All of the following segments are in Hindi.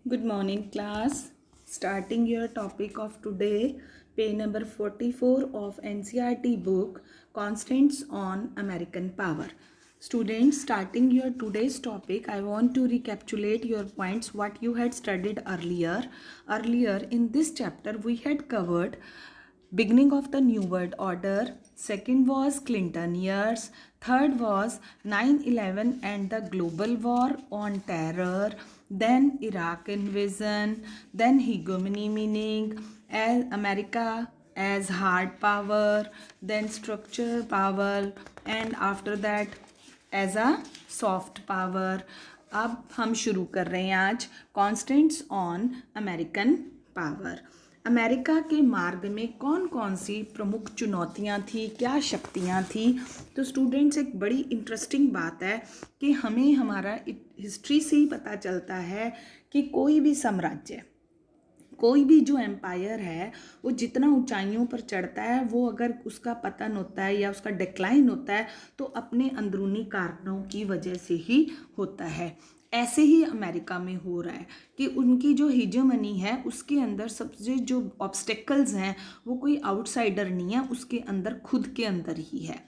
Good morning, class. Starting your topic of today, page number 44 of NCERT book, Constants on American Power. Students, starting your today's topic, I want to recapitulate your points what you had studied earlier. Earlier in this chapter, we had covered beginning of the New World Order. Second was Clinton years. Third was 9/11 and the global war on terror. Then Iraq invasion. Then hegemony meaning as America as hard power. Then structure power. And after that as a soft power. अब हम शुरू कर रहे हैं आज constants on American power. America के मार्ग में कौन कौन सी प्रमुख चुनौतियां थी, क्या शक्तियां थी. तो स्टूडेंट्स, एक बड़ी इंटरेस्टिंग बात है कि हमें हमारा हिस्ट्री से ही पता चलता है कि कोई भी साम्राज्य, कोई भी जो एम्पायर है वो जितना ऊंचाइयों पर चढ़ता है, वो अगर उसका पतन होता है या उसका डिक्लाइन होता है तो अपने अंदरूनी कारणों की वजह से ही होता है. ऐसे ही अमेरिका में हो रहा है कि उनकी जो हिजेमनी है उसके अंदर सबसे जो ऑब्स्टेकल्स हैं वो कोई आउटसाइडर नहीं है, उसके अंदर खुद के अंदर ही है.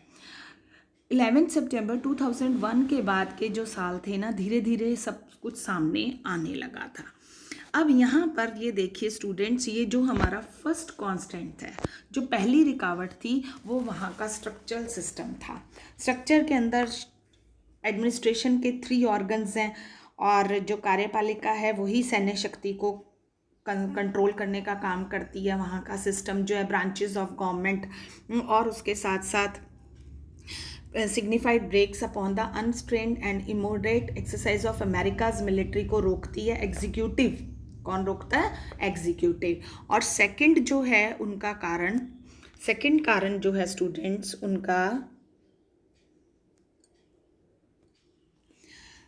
11 सितंबर 2001 के बाद के जो साल थे ना, धीरे धीरे सब कुछ सामने आने लगा था. अब यहाँ पर ये देखिए स्टूडेंट्स, ये जो हमारा फर्स्ट कांस्टेंट है, जो पहली रुकावट थी, वो वहाँ का स्ट्रक्चरल सिस्टम था. स्ट्रक्चर के अंदर एडमिनिस्ट्रेशन के 3 ऑर्गन्स हैं और जो कार्यपालिका है वही सैन्य शक्ति को कंट्रोल करने का काम करती है. वहाँ का सिस्टम जो है ब्रांचेस ऑफ गवर्नमेंट, और उसके साथ साथ signified breaks upon the unstrained and immoderate exercise of America's military को रोकती है. एग्जीक्यूटिव कौन रोकता है? एग्जीक्यूटिव. और सेकंड जो है उनका कारण, सेकंड कारण जो है स्टूडेंट्स उनका,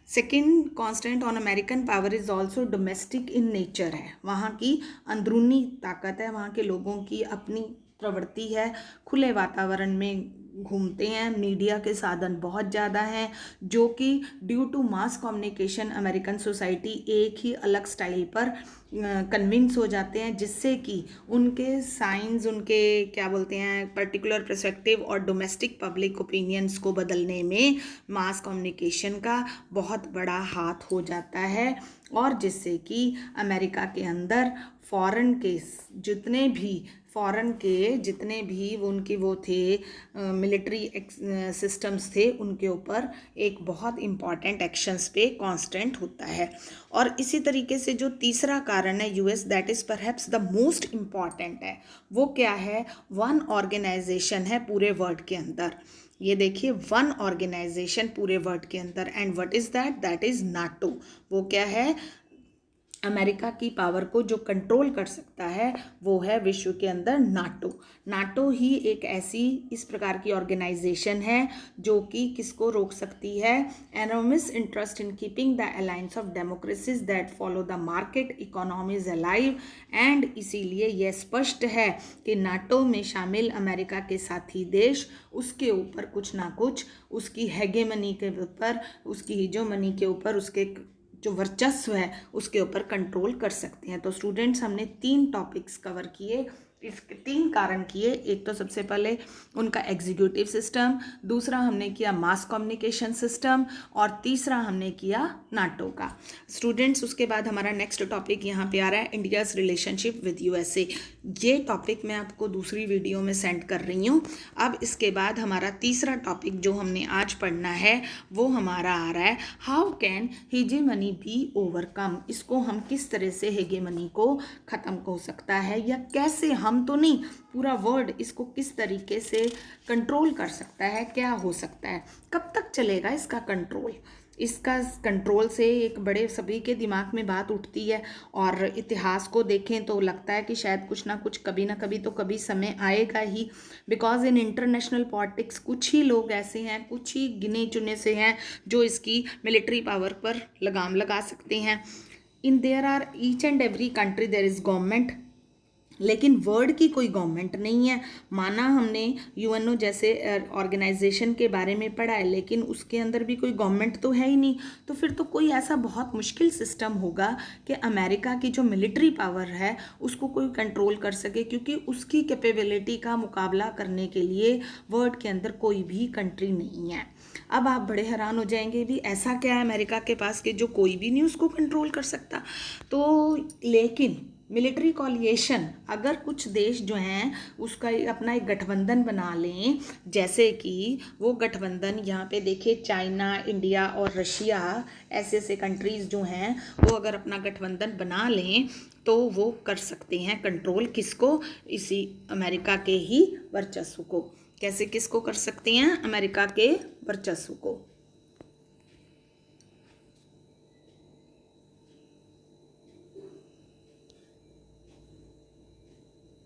second constant on American power is also domestic in nature है. वहाँ की अंदरूनी ताकत है, वहाँ के लोगों की अपनी प्रवृत्ति है, खुले वातावरण में घूमते हैं, मीडिया के साधन बहुत ज़्यादा हैं, जो कि due to mass communication American society एक ही अलग स्टाइल पर कन्विंस हो जाते हैं, जिससे कि उनके साइंस, उनके क्या बोलते हैं पर्टिकुलर पर्सपेक्टिव और डोमेस्टिक पब्लिक ओपिनियंस को बदलने में मास कम्युनिकेशन का बहुत बड़ा हाथ हो जाता है. और जिससे कि अमेरिका के अंदर फॉरेन के जितने भी उनकी वो थे मिलिट्री सिस्टम्स थे, उनके ऊपर एक बहुत इम्पॉर्टेंट एक्शंस पे कांस्टेंट होता है. और इसी तरीके से जो तीसरा कारण है US, that is perhaps the most important है. वो क्या है? वन ऑर्गेनाइजेशन है पूरे वर्ल्ड के अंदर. ये देखिए, वन ऑर्गेनाइजेशन पूरे वर्ल्ड के अंदर. And what is that? That is NATO. वो क्या है? अमेरिका की पावर को जो कंट्रोल कर सकता है वो है विश्व के अंदर नाटो. नाटो ही एक ऐसी इस प्रकार की ऑर्गेनाइजेशन है जो कि किसको रोक सकती है? Enormous interest in keeping the alliance of democracies that follow the market economies alive. And इसीलिए यह स्पष्ट है कि नाटो में शामिल अमेरिका के साथी देश उसके ऊपर कुछ ना कुछ, उसकी हेगेमनी के ऊपर, उसकी हिजोमनी के ऊपर, उसके जो वर्चस्व है उसके ऊपर कंट्रोल कर सकते हैं. तो स्टूडेंट्स, हमने 3 टॉपिक्स कवर किए, इसके 3 कारण किए. एक तो सबसे पहले उनका एग्जीक्यूटिव सिस्टम, दूसरा हमने किया मास कम्युनिकेशन सिस्टम, और तीसरा हमने किया नाटो का. स्टूडेंट्स, उसके बाद हमारा नेक्स्ट टॉपिक यहाँ पे आ रहा है इंडियाज़ रिलेशनशिप विद यूएसए. ये टॉपिक मैं आपको दूसरी वीडियो में सेंड कर रही हूँ. अब इसके बाद हमारा तीसरा टॉपिक जो हमने आज पढ़ना है वो हमारा आ रहा है how can hegemony be overcome. इसको हम किस तरह से हेजेमनी को ख़त्म हो सकता है, या कैसे, हम तो नहीं पूरा वर्ल्ड इसको किस तरीके से कंट्रोल कर सकता है, क्या हो सकता है, कब तक चलेगा इसका कंट्रोल. इसका कंट्रोल से एक बड़े सभी के दिमाग में बात उठती है. और इतिहास को देखें तो लगता है कि शायद कुछ ना कुछ, कभी ना कभी तो कभी समय आएगा ही. बिकॉज इन इंटरनेशनल पॉलिटिक्स कुछ ही लोग ऐसे हैं, कुछ ही गिने चुने से हैं जो इसकी मिलिट्री पावर पर लगाम लगा सकते हैं. In there are each and every country there is government लेकिन वर्ल्ड की कोई गवर्नमेंट नहीं है। माना हमने यूएनओ जैसे ऑर्गेनाइजेशन के बारे में पढ़ा है, लेकिन उसके अंदर भी कोई गवर्नमेंट तो है ही नहीं। तो फिर तो कोई ऐसा बहुत मुश्किल सिस्टम होगा कि अमेरिका की जो मिलिट्री पावर है उसको कोई कंट्रोल कर सके, क्योंकि उसकी कैपेबिलिटी का मुकाबला करने के लिए वर्ल्ड के अंदर कोई भी कंट्री नहीं है। अब आप बड़े हैरान हो जाएंगे भी ऐसा क्या है अमेरिका के पास कि जो कोई भी नहीं उसको कंट्रोल कर सकता। तो लेकिन मिलिट्री कॉलिएशन, अगर कुछ देश जो हैं उसका अपना एक गठबंधन बना लें, जैसे कि वो गठबंधन यहाँ पे देखिए चाइना, इंडिया और रशिया, ऐसे ऐसे कंट्रीज़ जो हैं वो अगर अपना गठबंधन बना लें तो वो कर सकते हैं कंट्रोल किसको, इसी अमेरिका के ही वर्चस्व को। कैसे किसको कर सकते हैं, अमेरिका के वर्चस्व को।